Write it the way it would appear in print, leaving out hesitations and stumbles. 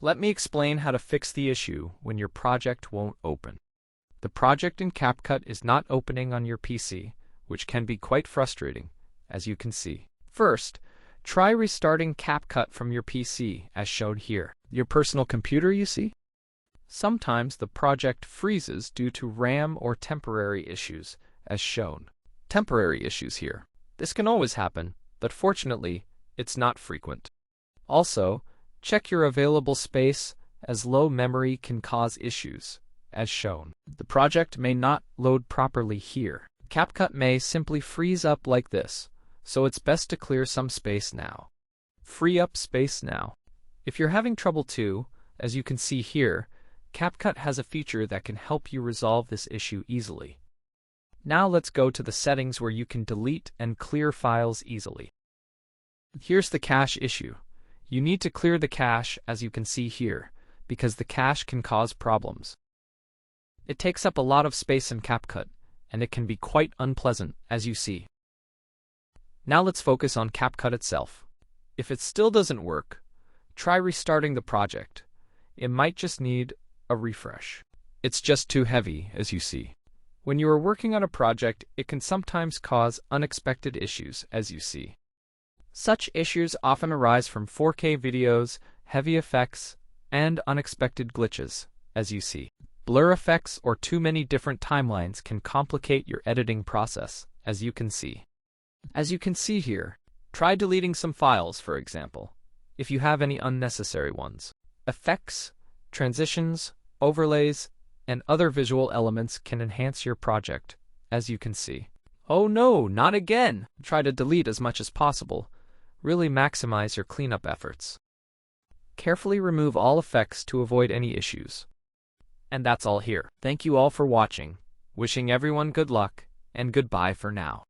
Let me explain how to fix the issue when your project won't open. The project in CapCut is not opening on your PC, which can be quite frustrating, as you can see. First, try restarting CapCut from your PC, as shown here. Your personal computer, you see? Sometimes the project freezes due to RAM or temporary issues, as shown. Temporary issues here. This can always happen, but fortunately, it's not frequent. Also, check your available space, as low memory can cause issues, as shown. The project may not load properly here. CapCut may simply freeze up like this, so it's best to clear some space now. Free up space now. If you're having trouble too, as you can see here, CapCut has a feature that can help you resolve this issue easily. Now let's go to the settings where you can delete and clear files easily. Here's the cache issue. You need to clear the cache, as you can see here, because the cache can cause problems. It takes up a lot of space in CapCut, and it can be quite unpleasant, as you see. Now let's focus on CapCut itself. If it still doesn't work, try restarting the project. It might just need a refresh. It's just too heavy, as you see. When you are working on a project, it can sometimes cause unexpected issues, as you see. Such issues often arise from 4K videos, heavy effects, and unexpected glitches, as you see. Blur effects or too many different timelines can complicate your editing process, as you can see. As you can see here, try deleting some files, for example, if you have any unnecessary ones. Effects, transitions, overlays, and other visual elements can enhance your project, as you can see. Oh no, not again! Try to delete as much as possible. Really maximize your cleanup efforts. Carefully remove all effects to avoid any issues. And that's all here. Thank you all for watching. Wishing everyone good luck, and goodbye for now.